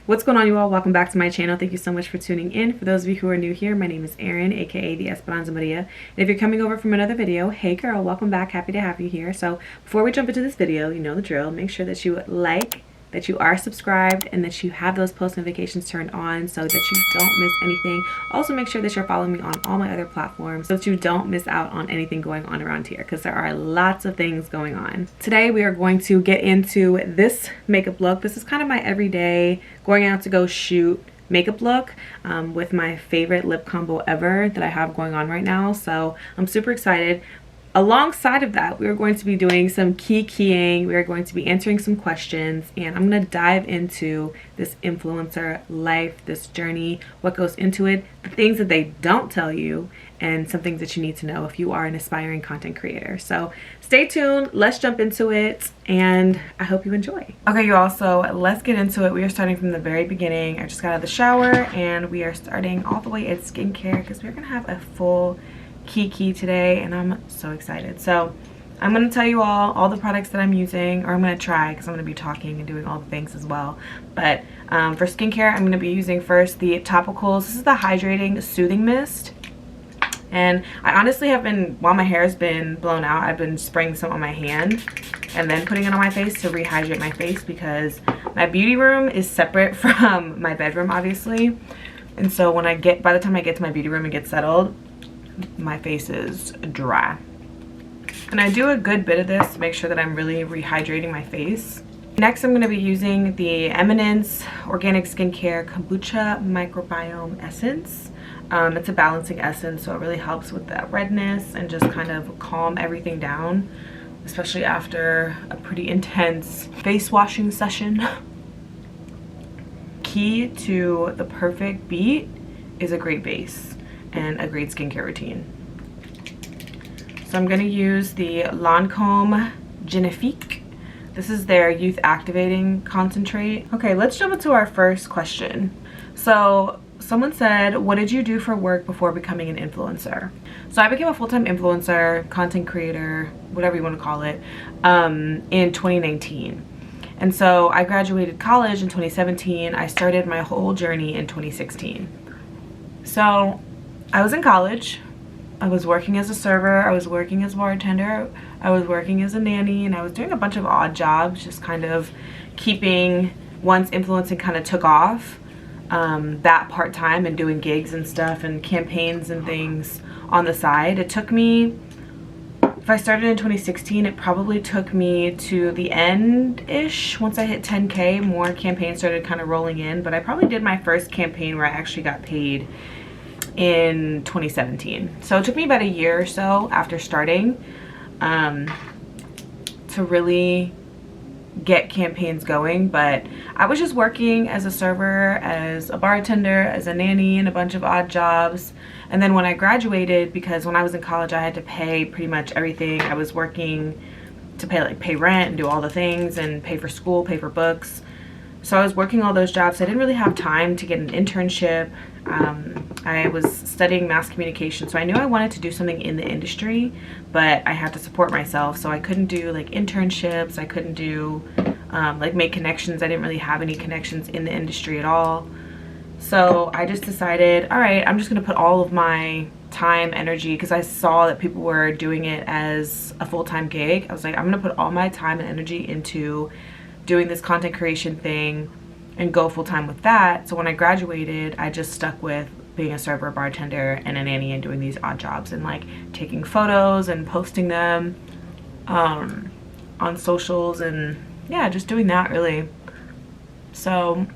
What's going on, you all? Welcome back to my channel. Thank you so much for tuning in. For those of you who are new here, my name is Erin, aka the Esperanza Maria. And if you're coming over from another video, hey girl, welcome back. Happy to have you here. So before we jump into this video, you know the drill. Make sure that you like, that you are subscribed, and that you have those post notifications turned on so that you don't miss anything. Also make sure that you're following me on all my other platforms so that you don't miss out on anything going on around here, because there are lots of things going on. Today we are going to get into this makeup look. This is kind of my everyday going out to go shoot makeup look with my favorite lip combo ever that I have going on right now. So I'm super excited. Alongside of that, we are going to be doing some keying. We are going to be answering some questions, and I'm going to dive into this influencer life, this journey, what goes into it, the things that they don't tell you, and some things that you need to know if you are an aspiring content creator. So stay tuned, let's jump into it, and I hope you enjoy. Okay, you all, so let's get into it. We are starting from the very beginning. I just got out of the shower, and we are starting all the way at skincare because we're going to have a full key today, and I'm so excited. So I'm going to tell you all the products that I'm using, or I'm going to try, because I'm going to be talking and doing all the things as well. But for skincare, I'm going to be using first the topicals. This is the Hydrating Soothing Mist, and I honestly have been, while my hair has been blown out, I've been spraying some on my hand and then putting it on my face to rehydrate my face, because my beauty room is separate from my bedroom, obviously. And so when by the time I get to my beauty room and get settled, my face is dry. And I do a good bit of this to make sure that I'm really rehydrating my face. Next, I'm going to be using the Eminence Organic Skincare Kombucha Microbiome Essence. It's a balancing essence, so it really helps with that redness and just kind of calm everything down, especially after a pretty intense face washing session. Key to the perfect beat is a great base and a great skincare routine. So I'm going to use the Lancome Genifique. This is their Youth Activating Concentrate. Okay, let's jump into our first question. So someone said, what did you do for work before becoming an influencer? So I became a full-time influencer, content creator, whatever you want to call it, in 2019. And so I graduated college in 2017. I started my whole journey in 2016. So I was in college, I was working as a server, I was working as a bartender, I was working as a nanny, and I was doing a bunch of odd jobs, just kind of keeping, once influencing kind of took off, that part-time, and doing gigs and stuff and campaigns and things on the side. It took me, if I started in 2016, it probably took me to the end-ish. Once I hit 10K, more campaigns started kind of rolling in, but I probably did my first campaign where I actually got paid in 2017. So it took me about a year or so after starting to really get campaigns going. But I was just working as a server, as a bartender, as a nanny, and a bunch of odd jobs. And then when I graduated, because when I was in college I had to pay pretty much everything. I was working to pay rent and do all the things and pay for school, pay for books. So I was working all those jobs. I didn't really have time to get an internship. I was studying mass communication, so I knew I wanted to do something in the industry, but I had to support myself, so I couldn't do like internships. I couldn't do like make connections. I didn't really have any connections in the industry at all. So I just decided, all right, I'm just gonna put all of my time, energy, because I saw that people were doing it as a full-time gig. I was like, I'm gonna put all my time and energy into doing this content creation thing and go full-time with that. So when I graduated, I just stuck with being a server, bartender, and a nanny, and doing these odd jobs and like taking photos and posting them on socials, and yeah, just doing that really. So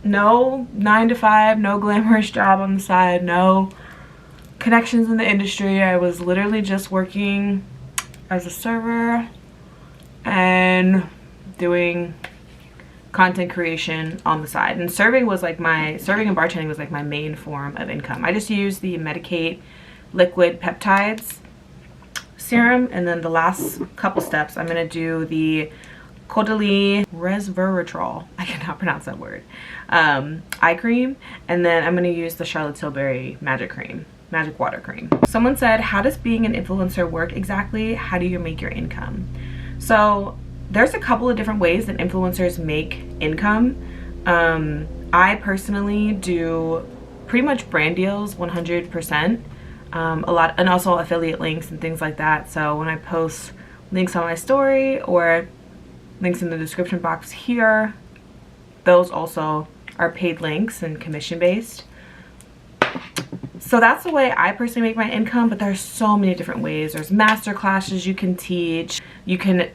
no 9-to-5, no glamorous job on the side, no connections in the industry. I was literally just working as a server and doing content creation on the side. And serving and bartending was like my main form of income. I just used the Medik8 liquid peptides serum, and then the last couple steps I'm gonna do the Caudalie resveratrol, I cannot pronounce that word, eye cream, and then I'm gonna use the Charlotte Tilbury magic water cream. Someone said, how does being an influencer work exactly? How do you make your income? So there's a couple of different ways that influencers make income. I personally do pretty much brand deals 100%. A lot, and also affiliate links and things like that. So when I post links on my story or links in the description box here, those also are paid links and commission based. So that's the way I personally make my income, but there's so many different ways. There's master classes you can teach. You can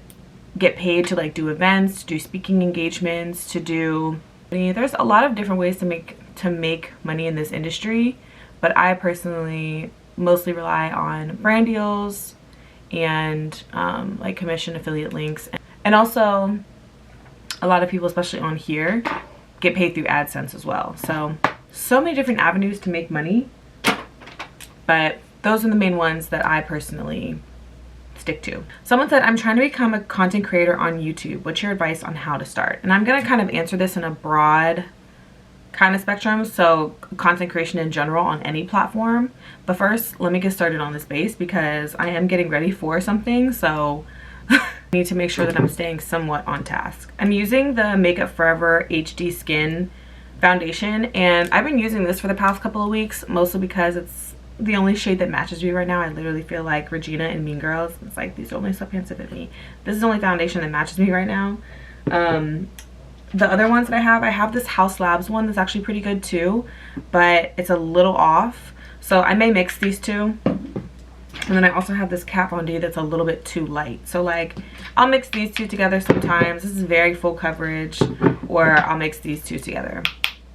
get paid to like do events, to do speaking engagements, to do, there's a lot of different ways to make money in this industry, but I personally mostly rely on brand deals and like commission affiliate links. And also a lot of people, especially on here, get paid through AdSense as well. So many different avenues to make money, but those are the main ones that I personally stick to. Someone said, I'm trying to become a content creator on YouTube. What's your advice on how to start? And I'm going to kind of answer this in a broad kind of spectrum, so content creation in general on any platform. But first, let me get started on this base because I am getting ready for something, so I need to make sure that I'm staying somewhat on task. I'm using the Makeup Forever HD Skin foundation, and I've been using this for the past couple of weeks, mostly because it's the only shade that matches me right now. I literally feel like Regina in Mean Girls. It's like, these are only sweatpants that fit me. This is the only foundation that matches me right now. The other ones that I have this Haus Labs one that's actually pretty good too, but it's a little off. So I may mix these two. And then I also have this Kat Von D that's a little bit too light. So like, I'll mix these two together sometimes. This is very full coverage, or I'll mix these two together.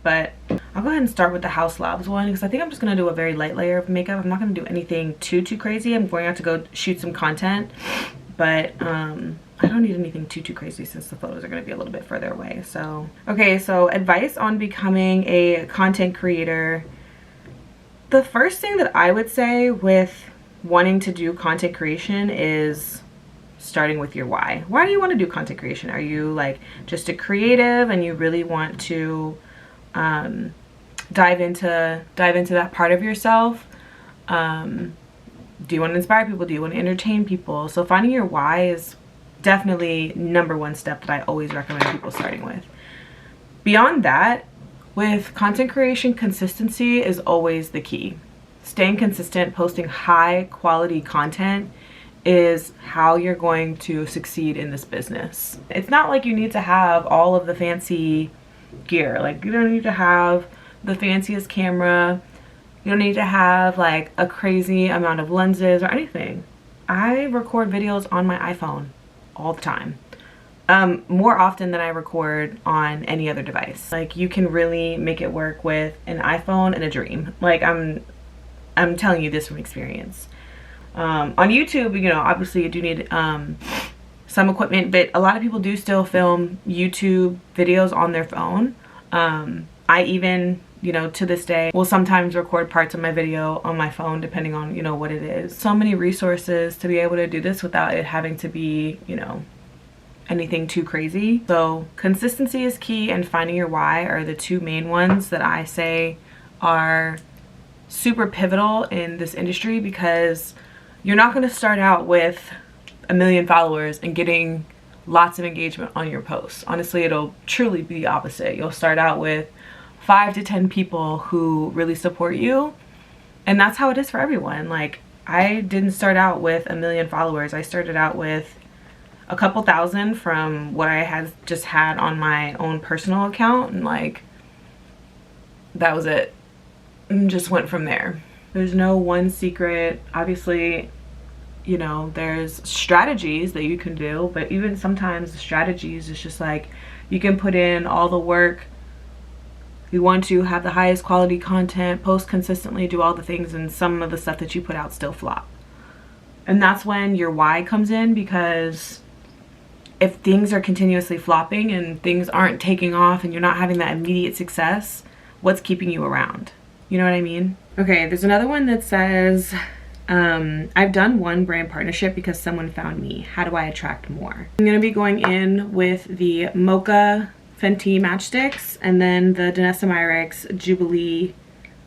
But I'll go ahead and start with the Haus Labs one because I think I'm just going to do a very light layer of makeup. I'm not going to do anything too crazy. I'm going out to go shoot some content, but I don't need anything too crazy since the photos are going to be a little bit further away. So, okay, so advice on becoming a content creator. The first thing that I would say with wanting to do content creation is starting with your why. Why do you want to do content creation? Are you like just a creative and you really want to dive into that part of yourself? Do you want to inspire people? Do you want to entertain people? So finding your why is definitely #1 step that I always recommend people starting with. Beyond that, with content creation, consistency is always the key. Staying consistent, posting high quality content is how you're going to succeed in this business. It's not like you need to have all of the fancy gear. Like, you don't need to have the fanciest camera. You don't need to have like a crazy amount of lenses or anything. I record videos on my iPhone all the time. More often than I record on any other device. Like, you can really make it work with an iPhone and a dream. Like, I'm telling you this from experience. On YouTube, you know, obviously you do need some equipment, but a lot of people do still film YouTube videos on their phone. I even, you know, to this day will sometimes record parts of my video on my phone depending on, you know, what it is. So many resources to be able to do this without it having to be, you know, anything too crazy. So consistency is key, and finding your why are the two main ones that I say are super pivotal in this industry, because you're not going to start out with 1 million followers and getting lots of engagement on your posts. Honestly, it'll truly be the opposite. You'll start out with 5 to 10 people who really support you, and that's how it is for everyone. Like, I didn't start out with 1 million followers. I started out with a couple thousand from what I had just had on my own personal account, and like, that was it. And just went from there. There's no one secret. Obviously, you know, there's strategies that you can do, but even sometimes the strategies is just like, you can put in all the work, you want to have the highest quality content, post consistently, do all the things, and some of the stuff that you put out still flop. And that's when your why comes in, because if things are continuously flopping and things aren't taking off and you're not having that immediate success, what's keeping you around? You know what I mean? Okay, there's another one that says, I've done one brand partnership because someone found me. How do I attract more? I'm gonna be going in with the Mocha Fenty matchsticks and then the Danessa Myricks Jubilee,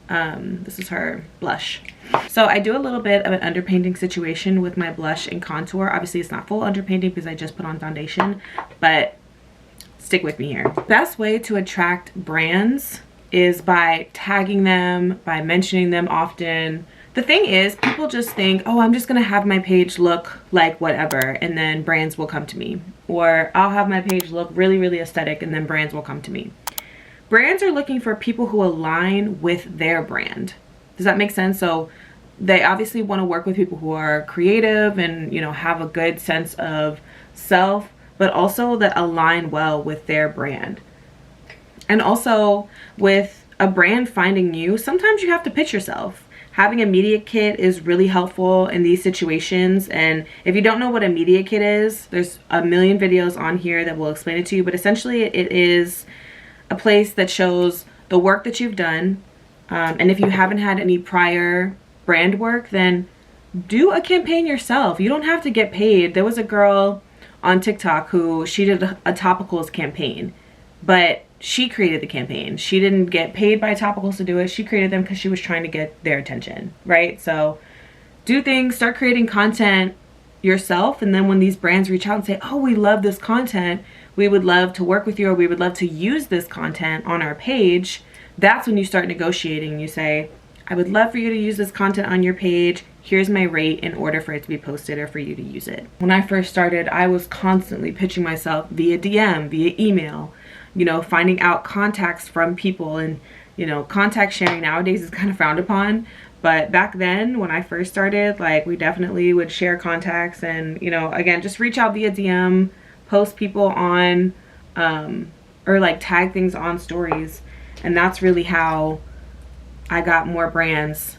this is her blush. So I do a little bit of an underpainting situation with my blush and contour. Obviously it's not full underpainting because I just put on foundation, but stick with me here. Best way to attract brands is by tagging them, by mentioning them often. The thing is, people just think, oh, I'm just gonna have my page look like whatever, and then brands will come to me. Or I'll have my page look really, really aesthetic, and then brands will come to me. Brands are looking for people who align with their brand. Does that make sense? So they obviously want to work with people who are creative and, you know, have a good sense of self, but also that align well with their brand. And also with a brand finding you, sometimes you have to pitch yourself. Having a media kit is really helpful in these situations. And if you don't know what a media kit is, there's a million videos on here that will explain it to you. But essentially it is a place that shows the work that you've done. And if you haven't had any prior brand work, then do a campaign yourself. You don't have to get paid. There was a girl on TikTok who she did a topicals campaign, but she created the campaign. She didn't get paid by Topicals to do it. She created them because she was trying to get their attention, right? So do things, start creating content yourself, and then when these brands reach out and say, oh, we love this content, we would love to work with you, or we would love to use this content on our page, that's when you start negotiating. You say, I would love for you to use this content on your page. Here's my rate in order for it to be posted or for you to use it. When I first started, I was constantly pitching myself via DM, via email, you know, finding out contacts from people. And, you know, contact sharing nowadays is kind of frowned upon. But back then, when I first started, like, we definitely would share contacts and, you know, again, just reach out via DM, post people on, or like tag things on stories. And that's really how I got more brands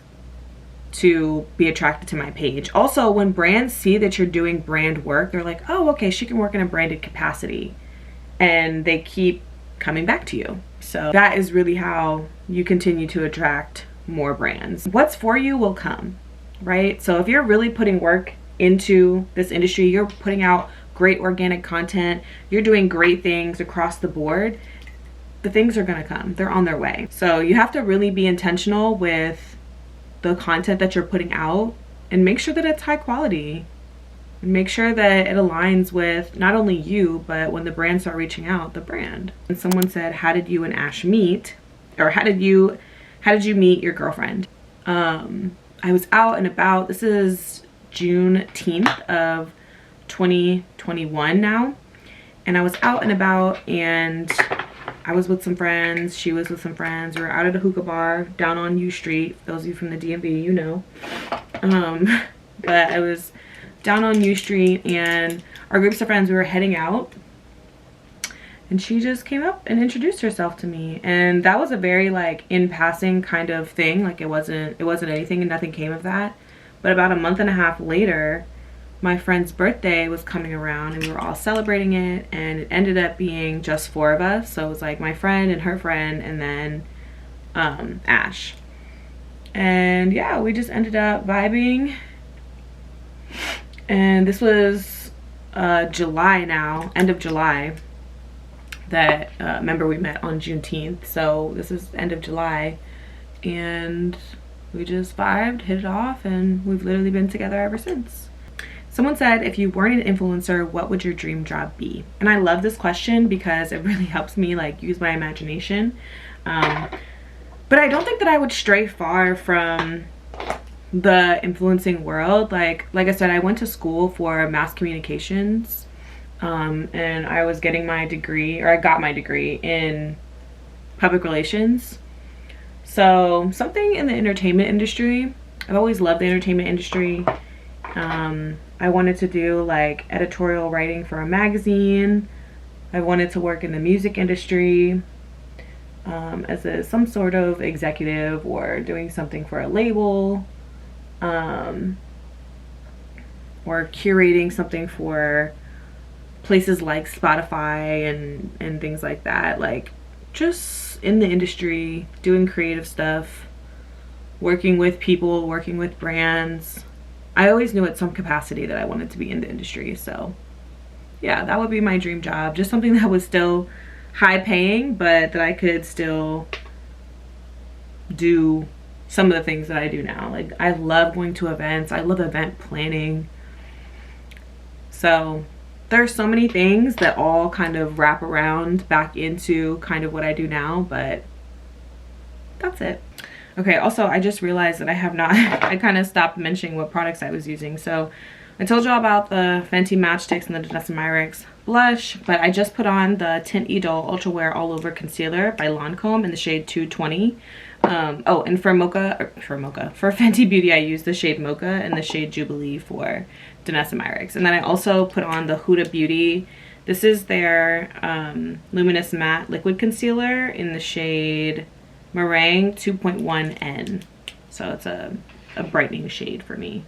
to be attracted to my page. Also, when brands see that you're doing brand work, they're like, oh, okay, she can work in a branded capacity. And they keep coming back to you. So that is really how you continue to attract more brands. What's for you will come, right? So if you're really putting work into this industry, you're putting out great organic content, you're doing great things across the board, the things are gonna come. They're on their way. So you have to really be intentional with the content that you're putting out and make sure that it's high quality. And make sure that it aligns with not only you, but when the brands start reaching out, the brand. And someone said, how did you and Ash meet? Or how did you meet your girlfriend? I was out and about. This is Juneteenth of 2021 now. And I was out and about, and I was with some friends. She was with some friends. We were out at a hookah bar down on U Street. For those of you from the DMV, you know. But I was down on U Street, and our groups of friends, we were heading out, and she just came up and introduced herself to me. And that was a very like in passing kind of thing. Like it wasn't anything, and nothing came of that. But about a month and a half later, my friend's birthday was coming around, and we were all celebrating it, and it ended up being just 4 of us. So it was like my friend and her friend, and then Ash. And yeah, we just ended up vibing. And this was July now, end of July, that remember we met on Juneteenth. So this is end of July, and we just vibed, hit it off, and we've literally been together ever since. Someone said, if you weren't an influencer, what would your dream job be? And I love this question because it really helps me like use my imagination. But I don't think that I would stray far from the influencing world. Like I said, I went to school for mass communications, and I was getting my degree, or I got my degree in public relations. So something in the entertainment industry. I've always loved the entertainment industry. I wanted to do like editorial writing for a magazine. I wanted to work in the music industry as some sort of executive, or doing something for a label, or curating something for places like Spotify and things like that. Like just in the industry, doing creative stuff, working with people, working with brands. I always knew at some capacity that I wanted to be in the industry. So yeah, that would be my dream job. Just something that was still high paying, but that I could still do some of the things that I do now. Like I love going to events. I love event planning. So there are so many things that all kind of wrap around back into kind of what I do now, but that's it. Okay, also I just realized that I have not, I kind of stopped mentioning what products I was using. So I told you all about the Fenty Matchsticks and the Danessa Myricks blush, but I just put on the Tint Idole Ultra Wear All Over Concealer by Lancome in the shade 220. Oh, and for Fenty Beauty, I used the shade Mocha and the shade Jubilee for Danessa Myricks. And then I also put on the Huda Beauty. This is their Luminous Matte Liquid Concealer in the shade Meringue 2.1N. So it's a brightening shade for me.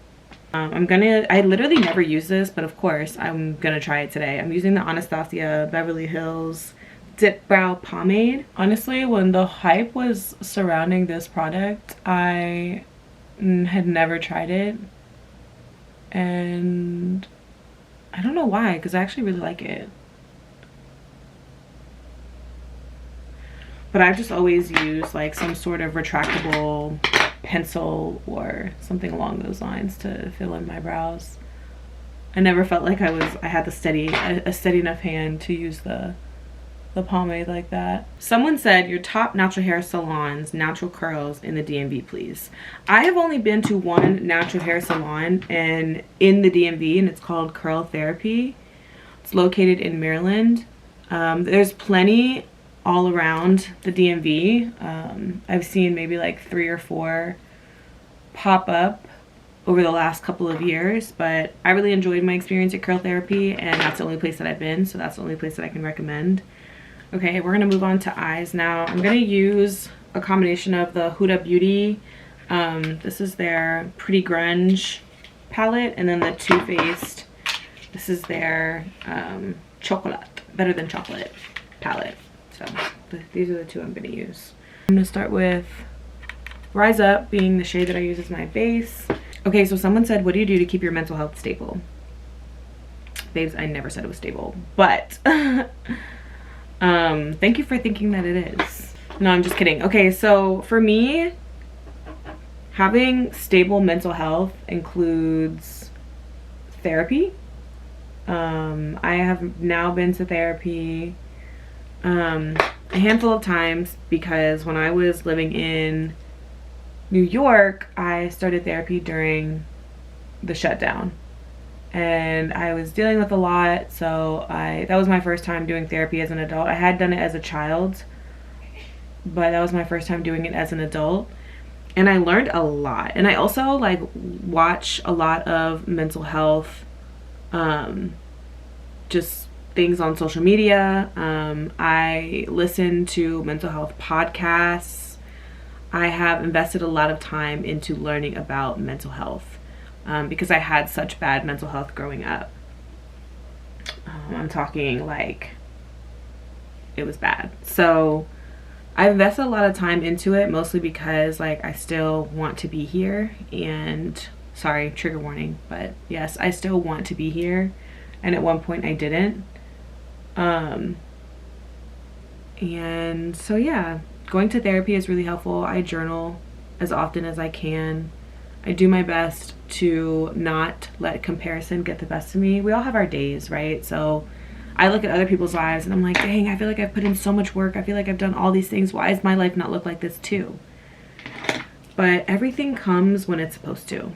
I literally never use this, but of course I'm gonna try it today. I'm using the Anastasia Beverly Hills Dip Brow Pomade. Honestly, when the hype was surrounding this product, I had never tried it. And I don't know why, because I actually really like it. But I've just always used like some sort of retractable pencil or something along those lines to fill in my brows. I never felt like I had a steady enough hand to use the pomade like that. Someone said your top natural hair salons, natural curls in the DMV, please. I have only been to one natural hair salon and in the DMV, and it's called Curl Therapy. It's located in Maryland. There's plenty all around the DMV. I've seen maybe like 3 or 4 pop up over the last couple of years, but I really enjoyed my experience at Curl Therapy, and that's the only place that I've been, so that's the only place that I can recommend. Okay, we're gonna move on to eyes now. I'm gonna use a combination of the Huda Beauty. This is their Pretty Grunge palette, and then the Too Faced. This is their Chocolate, Better Than Chocolate palette. So these are the 2 I'm gonna use. I'm gonna start with Rise Up, being the shade that I use as my base. Okay, so someone said, what do you do to keep your mental health stable? Babes, I never said it was stable, but thank you for thinking that it is. No, I'm just kidding. Okay, so for me, having stable mental health includes therapy. I have now been to therapy a handful of times because when I was living in New York, I started therapy during the shutdown. And I was dealing with a lot, so that was my first time doing therapy as an adult. I had done it as a child, but that was my first time doing it as an adult, and I learned a lot. And I also like watch a lot of mental health just things on social media. I listen to mental health podcasts. I have invested a lot of time into learning about mental health. Because I had such bad mental health growing up. I'm talking like it was bad. So I've invested a lot of time into it, mostly because like I still want to be here, and sorry, trigger warning, but yes, I still want to be here, and at one point I didn't. And so yeah, going to therapy is really helpful. I journal as often as I can. I do my best to not let comparison get the best of me. We all have our days, right? So I look at other people's lives and I'm like, dang, I feel like I've put in so much work. I feel like I've done all these things. Why does my life not look like this too? But everything comes when it's supposed to.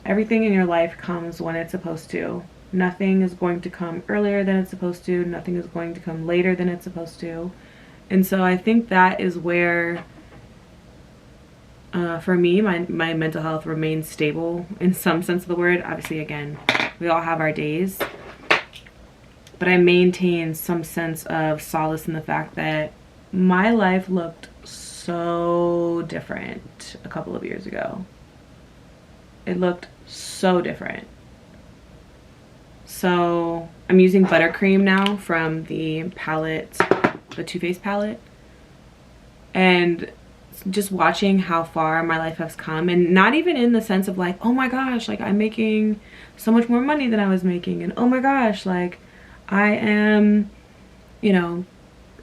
Everything in your life comes when it's supposed to. Nothing is going to come earlier than it's supposed to. Nothing is going to come later than it's supposed to. And so I think that is where for me, my mental health remains stable in some sense of the word. Obviously, again, we all have our days, but I maintain some sense of solace in the fact that my life looked so different a couple of years ago. It looked so different. So I'm using Buttercream now from the palette, the Too Faced palette, and just watching how far my life has come, and not even in the sense of like, oh my gosh, like I'm making so much more money than I was making, and oh my gosh, like I am, you know,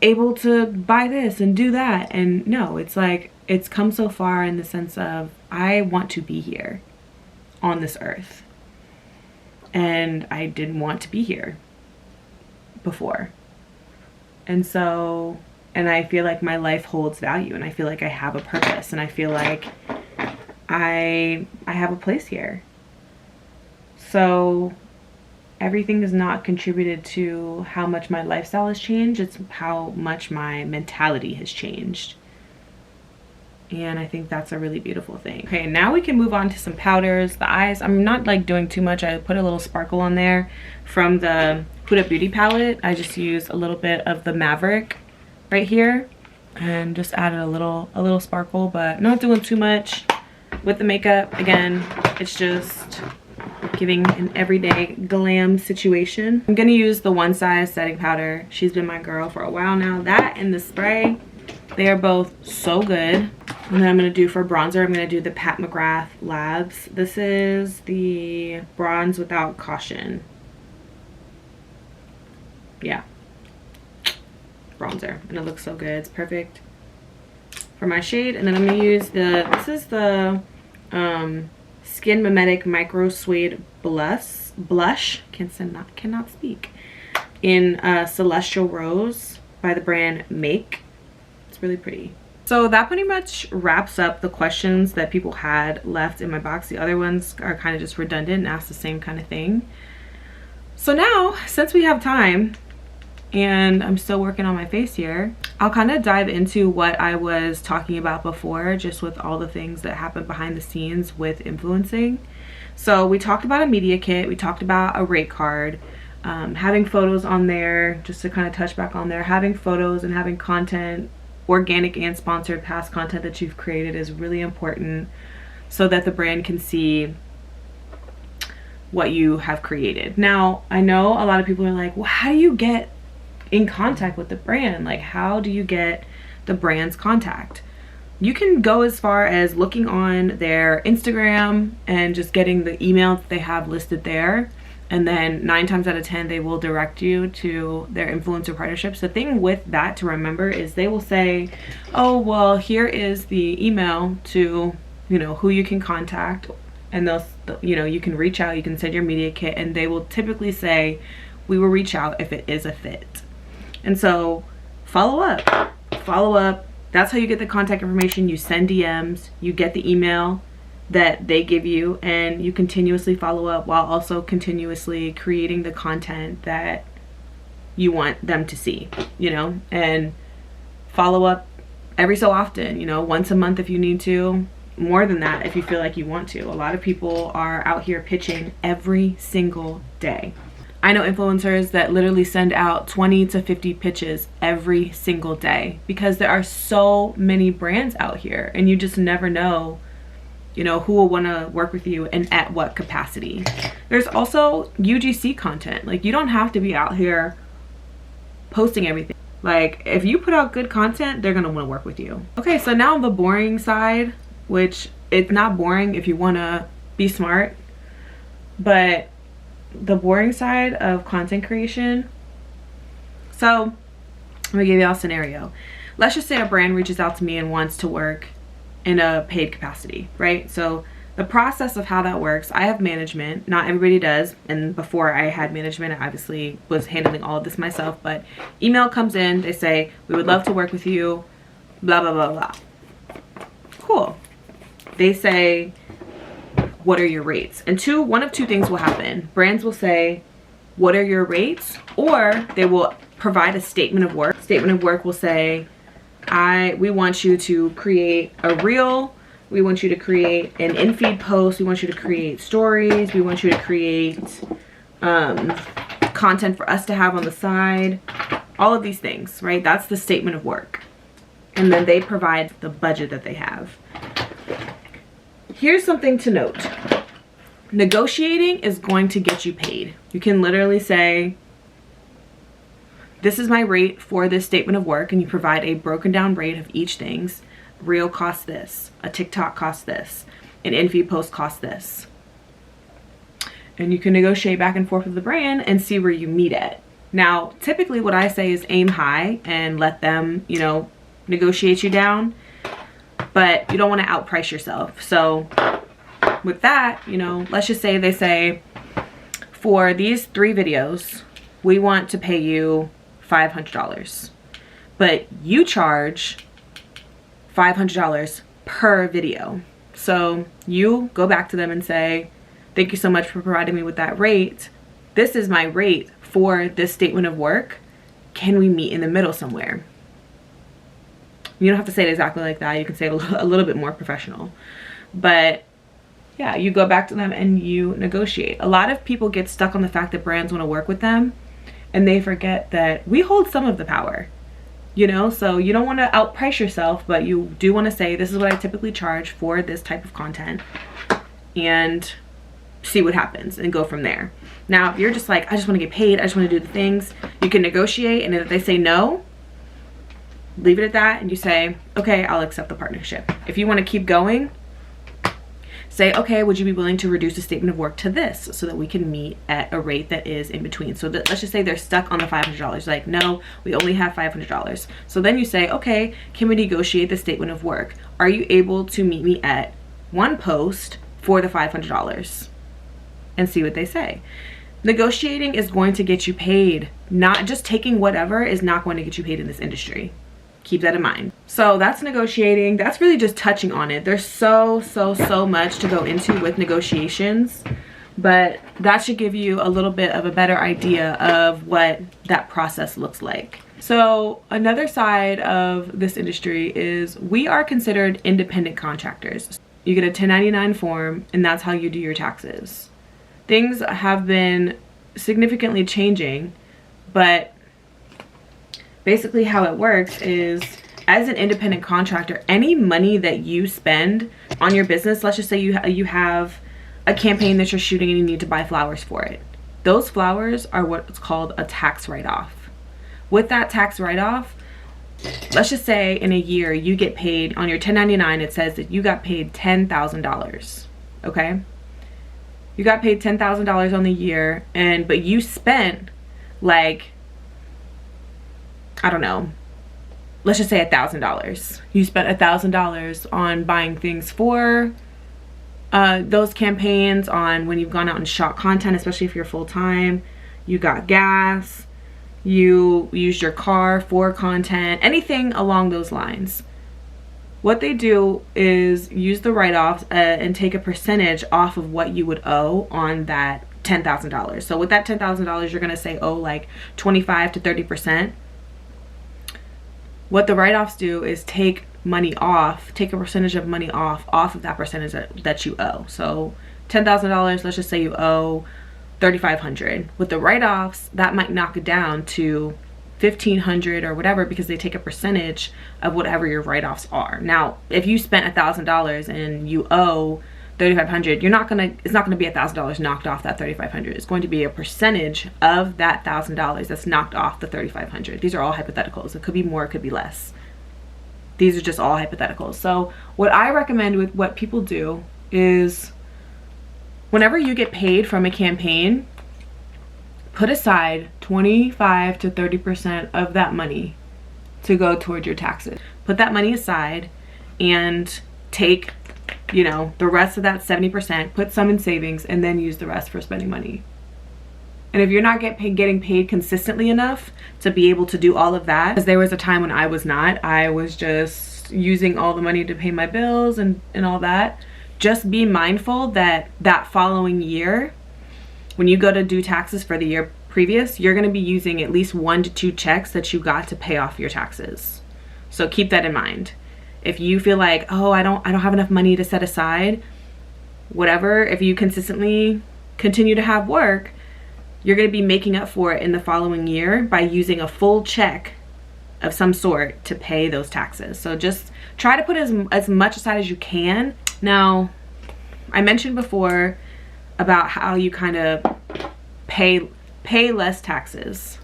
able to buy this and do that. And no, it's like it's come so far in the sense of I want to be here on this earth. and I didn't want to be here before. And so, and I feel like my life holds value, and I feel like I have a purpose, and I feel like I have a place here. So everything is not contributed to how much my lifestyle has changed, it's how much my mentality has changed. And I think that's a really beautiful thing. Okay, now we can move on to some powders. The eyes, I'm not like doing too much. I put a little sparkle on there from the Huda Beauty palette. I just used a little bit of the Maverick right here and just added a little sparkle, but not doing too much with the makeup. Again, it's just giving an everyday glam situation. I'm gonna use the One Size setting powder. She's been my girl for a while now. That and the spray, they are both so good. And then I'm gonna do for bronzer, I'm gonna do the Pat McGrath Labs. This is the Bronze Without Caution. Yeah, bronzer, and it looks so good. It's perfect for my shade. And then I'm gonna use this is the Skin Mimetic Micro Suede Blush. Cannot speak. In Celestial Rose by the brand Make. It's really pretty. So that pretty much wraps up the questions that people had left in my box. The other ones are kind of just redundant and ask the same kind of thing. So now, since we have time, and I'm still working on my face here, I'll kind of dive into what I was talking about before, just with all the things that happen behind the scenes with influencing. So we talked about a media kit, we talked about a rate card, having photos on there, just to kind of touch back on there, having photos and having content, organic and sponsored past content that you've created is really important so that the brand can see what you have created. Now, I know a lot of people are like, well, how do you get in contact with the brand? Like, how do you get the brand's contact? You can go as far as looking on their Instagram and just getting the email that they have listed there, and then 9 times out of 10 they will direct you to their influencer partnerships. The thing with that to remember is they will say, oh, well, here is the email to, you know, who you can contact, and they'll, you know, you can reach out, you can send your media kit, and they will typically say, we will reach out if it is a fit. And so follow up. That's how you get the contact information. You send DMs, you get the email that they give you, and you continuously follow up while also continuously creating the content that you want them to see, you know, and follow up every so often, you know, once a month if you need to, more than that if you feel like you want to. A lot of people are out here pitching every single day. I know influencers that literally send out 20 to 50 pitches every single day because there are so many brands out here, and you just never know, you know, who will want to work with you and at what capacity. There's also UGC content. Like, you don't have to be out here posting everything. Like, if you put out good content, they're gonna want to work with you. Okay, so now the boring side, which it's not boring if you want to be smart, but the boring side of content creation. So I'm gonna give y'all a scenario. Let's just say a brand reaches out to me and wants to work in a paid capacity, right? So the process of how that works, I have management, not everybody does, and before I had management, I obviously was handling all of this myself, but email comes in, they say, we would love to work with you, blah, blah, blah, blah. Cool. They say, what are your rates? And one of two things will happen. Brands will say, what are your rates? Or they will provide a statement of work. Statement of work will say, we want you to create a reel. We want you to create an in-feed post. We want you to create stories. We want you to create content for us to have on the side. All of these things, right? That's the statement of work. And then they provide the budget that they have. Here's something to note. Negotiating is going to get you paid. You can literally say, this is my rate for this statement of work, and you provide a broken down rate of each thing's. Reel costs this, a TikTok costs this, an in-feed post costs this. And you can negotiate back and forth with the brand and see where you meet at. Now, typically what I say is aim high and let them, you know, negotiate you down, but you don't want to outprice yourself. So with that, you know, let's just say they say for these 3 videos, we want to pay you $500, but you charge $500 per video. So you go back to them and say, thank you so much for providing me with that rate. This is my rate for this statement of work. Can we meet in the middle somewhere? You don't have to say it exactly like that. You can say it a little bit more professional. But yeah, you go back to them and you negotiate. A lot of people get stuck on the fact that brands want to work with them, and they forget that we hold some of the power. You know, so you don't want to outprice yourself, but you do want to say, this is what I typically charge for this type of content, and see what happens and go from there. Now, if you're just like, I just want to get paid, I just want to do the things, you can negotiate, and if they say no, leave it at that, and you say, okay, I'll accept the partnership. If you want to keep going, say, okay, would you be willing to reduce the statement of work to this so that we can meet at a rate that is in between? So let's just say they're stuck on the $500. Like, no, we only have $500. So then you say, okay, can we negotiate the statement of work? Are you able to meet me at 1 post for the $500? And see what they say. Negotiating is going to get you paid. Not just taking whatever is not going to get you paid in this industry. Keep that in mind. So that's negotiating. That's really just touching on it. There's so much to go into with negotiations, but that should give you a little bit of a better idea of what that process looks like. So another side of this industry is we are considered independent contractors. You get a 1099 form, and that's how you do your taxes. Things have been significantly changing, but basically how it works is, as an independent contractor, any money that you spend on your business, let's just say you have a campaign that you're shooting and you need to buy flowers for it. Those flowers are what's called a tax write-off. With that tax write-off, let's just say in a year you get paid on your 1099, it says that you got paid $10,000, okay? You got paid $10,000 on the year, but you spent like, I don't know, let's just say $1,000. You spent $1,000 on buying things for those campaigns, on when you've gone out and shot content, especially if you're full-time. You got gas, you used your car for content, anything along those lines. What they do is use the write-offs and take a percentage off of what you would owe on that $10,000. So with that $10,000, you're gonna say owe like 25 to 30%. What the write-offs do is take money off, take a percentage of money off of that percentage that you owe. So $10,000, let's just say you owe $3,500. With the write-offs, that might knock it down to $1,500 or whatever, because they take a percentage of whatever your write-offs are. Now, if you spent $1,000 and you owe $3,500, it's not gonna be $1,000 knocked off that $3,500. It's going to be a percentage of that $1,000 that's knocked off the $3,500. These are all hypotheticals. It could be more, it could be less. These are just all hypotheticals. So what I recommend with what people do is, whenever you get paid from a campaign, put aside 25 to 30% of that money to go towards your taxes. Put that money aside and take, you know, the rest of that 70%, put some in savings, and then use the rest for spending money. And if you're not getting paid consistently enough to be able to do all of that, because there was a time when I was just using all the money to pay my bills and all that, just be mindful that that following year, when you go to do taxes for the year previous, you're gonna be using at least 1 to 2 checks that you got to pay off your taxes. So keep that in mind. If you feel like, oh, I don't have enough money to set aside, whatever, if you consistently continue to have work, you're gonna be making up for it in the following year by using a full check of some sort to pay those taxes. So just try to put as much aside as you can. Now, I mentioned before about how you kind of pay less taxes.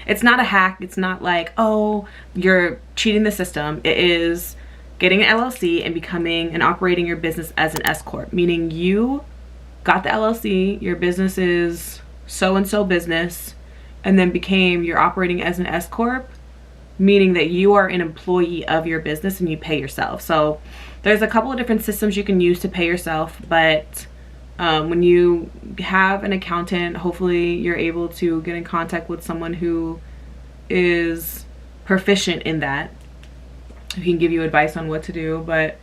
It's not a hack. It's not like, oh, you're cheating the system. It is getting an LLC and becoming and operating your business as an S Corp, meaning you got the LLC, your business is so-and-so business, and then you're operating as an S Corp, meaning that you are an employee of your business and you pay yourself. So there's a couple of different systems you can use to pay yourself, but When you have an accountant, hopefully you're able to get in contact with someone who is proficient in that, who can give you advice on what to do. But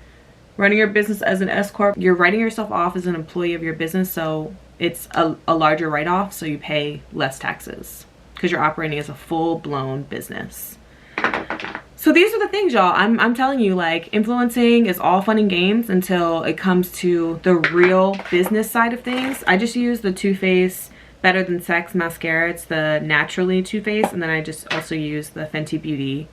running your business as an S Corp, you're writing yourself off as an employee of your business, so it's a larger write-off, so you pay less taxes because you're operating as a full-blown business. So these are the things, y'all. I'm telling you, like, influencing is all fun and games until it comes to the real business side of things. I just use the Too Faced Better Than Sex mascara. It's the Naturally Too Faced, and then I just also use the Fenty Beauty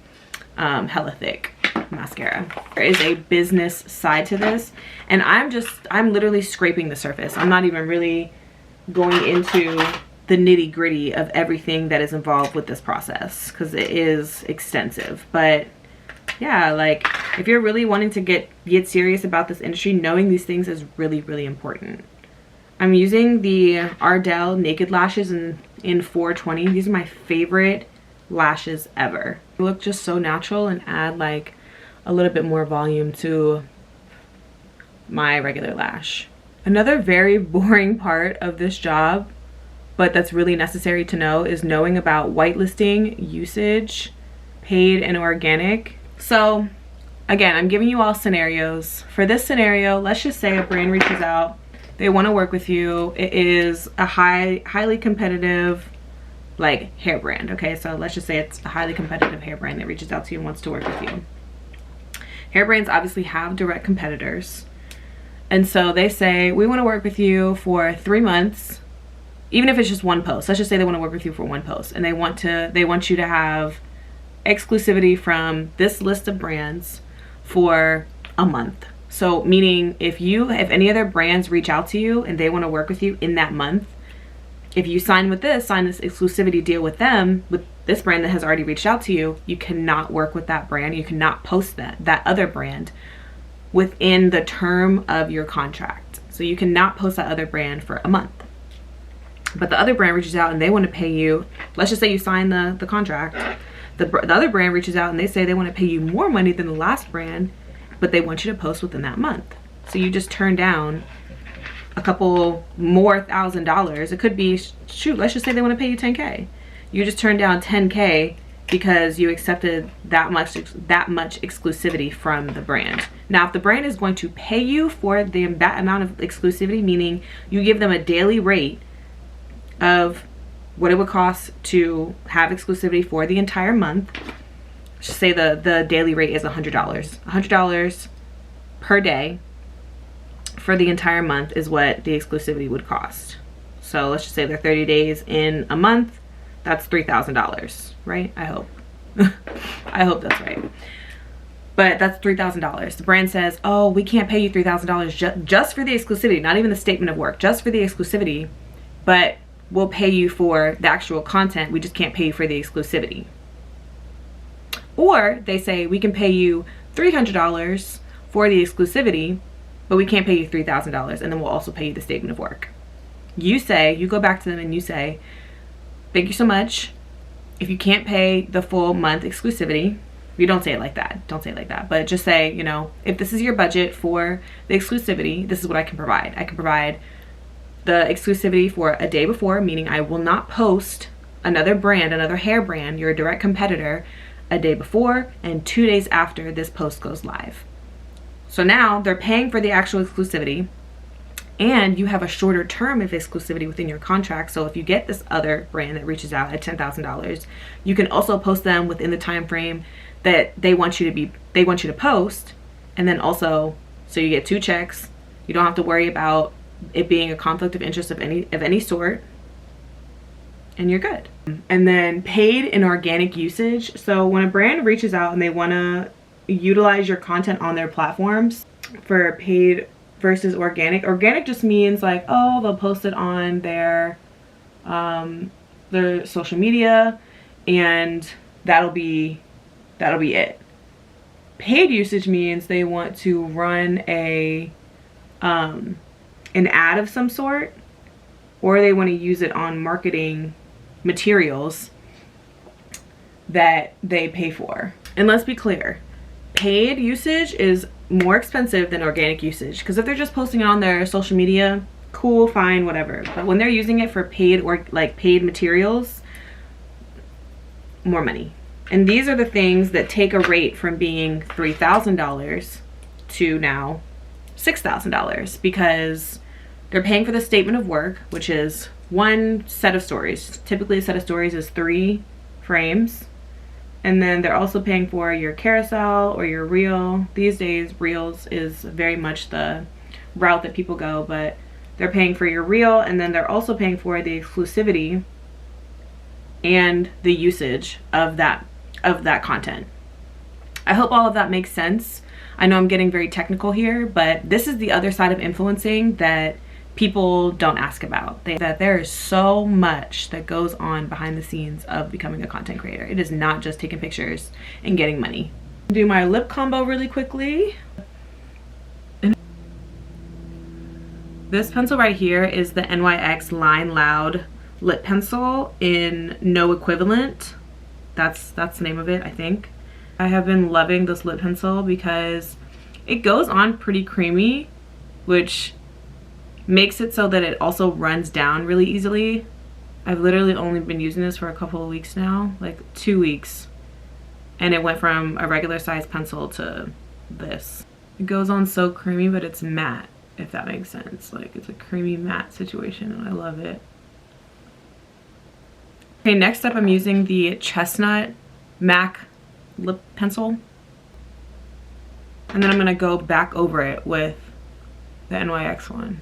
Hella Thick mascara. There is a business side to this, and I'm literally scraping the surface. I'm not even really going into the nitty gritty of everything that is involved with this process because it is extensive. But yeah, like, if you're really wanting to get serious about this industry, knowing these things is really, really important. I'm using the Ardell Naked Lashes in 420. These are my favorite lashes ever. They look just so natural and add like a little bit more volume to my regular lash. Another very boring part of this job, but that's really necessary to know, is knowing about whitelisting, usage, paid, and organic. So again, I'm giving you all scenarios. For this scenario, let's just say a brand reaches out, they want to work with you. It is a highly competitive, like, hair brand. Okay, so let's just say it's a highly competitive hair brand that reaches out to you and wants to work with you. Hair brands obviously have direct competitors, and so they say, we want to work with you for 3 months. Even if it's just one post, let's just say they want to work with you for one post, and they want you to have exclusivity from this list of brands for a month. So meaning if any other brands reach out to you and they want to work with you in that month, if you sign this exclusivity deal with them, with this brand that has already reached out to you, you cannot work with that brand. You cannot post that other brand within the term of your contract. So you cannot post that other brand for a month. But the other brand reaches out and they want to pay you, let's just say you sign the contract. The other brand reaches out and they say they want to pay you more money than the last brand, but they want you to post within that month. So you just turn down a couple more $1,000. It could be, shoot, let's just say they want to pay you 10K. You just turn down 10K because you accepted that much exclusivity from the brand. Now, if the brand is going to pay you for that amount of exclusivity, meaning you give them a daily rate of what it would cost to have exclusivity for the entire month. Just say the daily rate is $100. $100 per day for the entire month is what the exclusivity would cost. So let's just say they're 30 days in a month. That's $3,000, right? I hope. I hope that's right. But that's $3,000. The brand says, oh, we can't pay you $3,000 just for the exclusivity, not even the statement of work, just for the exclusivity, but we'll pay you for the actual content. We just can't pay you for the exclusivity. Or they say, we can pay you $300 for the exclusivity, but we can't pay you $3,000, and then we'll also pay you the statement of work. You go back to them and you say, thank you so much. If you can't pay the full month exclusivity, you don't say it like that. Don't say it like that. But just say, you know, if this is your budget for the exclusivity, this is what I can provide. I can provide the exclusivity for a day before, meaning I will not post another brand, another hair brand, your direct competitor, a day before and 2 days after this post goes live. So now they're paying for the actual exclusivity, and you have a shorter term of exclusivity within your contract. So if you get this other brand that reaches out at $10,000, you can also post them within the time frame that they want you to post, and then also, so you get 2 checks. You don't have to worry about it being a conflict of interest of any sort, and you're good. And then paid and organic usage. So when a brand reaches out and they want to utilize your content on their platforms, for paid versus organic just means like, oh, they'll post it on their social media, and that'll be it. Paid usage means they want to run an ad of some sort, or they want to use it on marketing materials that they pay for. And let's be clear, paid usage is more expensive than organic usage, because if they're just posting it on their social media, cool, fine, whatever. But when they're using it for paid or like paid materials, more money. And these are the things that take a rate from being $3,000 to now $6,000, because they're paying for the statement of work, which is one set of stories. Typically a set of stories is 3 frames. And then they're also paying for your carousel or your reel. These days, reels is very much the route that people go, but they're paying for your reel, and then they're also paying for the exclusivity and the usage of that content. I hope all of that makes sense. I know I'm getting very technical here, but this is the other side of influencing that people don't ask about. That there is so much that goes on behind the scenes of becoming a content creator. It is not just taking pictures and getting money. Do my lip combo really quickly. This pencil right here is the NYX Line Loud lip pencil in No Equivalent. That's the name of it, I think. I have been loving this lip pencil because it goes on pretty creamy, which makes it so that it also runs down really easily. I've literally only been using this for a couple of weeks now, like 2 weeks, and it went from a regular size pencil to this. It goes on so creamy, but it's matte, if that makes sense. Like, it's a creamy matte situation, and I love it. Okay, next up I'm using the Chestnut MAC lip pencil, and then I'm gonna go back over it with the NYX one.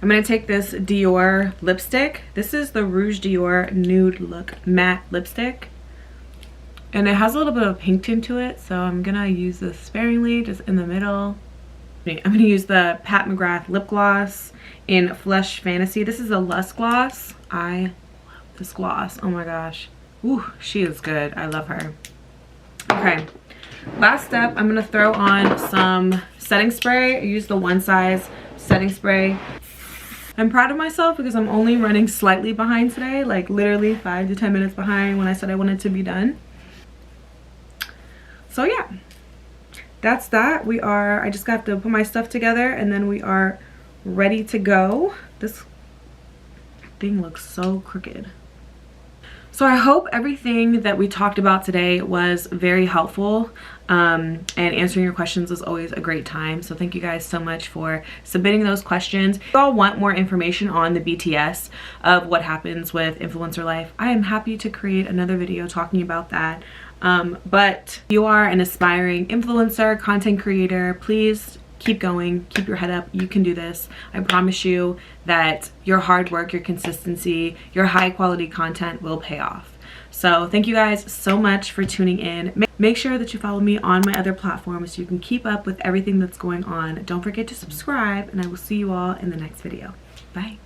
I'm gonna take this Dior lipstick. This is the Rouge Dior Nude Look Matte Lipstick, and it has a little bit of pink tint to it, so I'm gonna use this sparingly, just in the middle. I'm gonna use the Pat McGrath lip gloss in Flesh Fantasy. This is a Lust gloss. I love this gloss. Oh my gosh. Ooh, she is good. I love her. Okay, last step, I'm gonna throw on some setting spray. I use the One Size setting spray. I'm proud of myself because I'm only running slightly behind today, like literally 5 to 10 minutes behind when I said I wanted to be done. So yeah, that's that. I just got to put my stuff together and then we are ready to go. This thing looks so crooked. So I hope everything that we talked about today was very helpful, and answering your questions is always a great time. So thank you guys so much for submitting those questions. If you all want more information on the BTS of what happens with influencer life, I am happy to create another video talking about that. But if you are an aspiring influencer, content creator, please keep going, keep your head up. You can do this. I promise you that your hard work, your consistency, your high quality content will pay off. So thank you guys so much for tuning in. Make sure that you follow me on my other platforms so you can keep up with everything that's going on. Don't forget to subscribe, and I will see you all in the next video. Bye.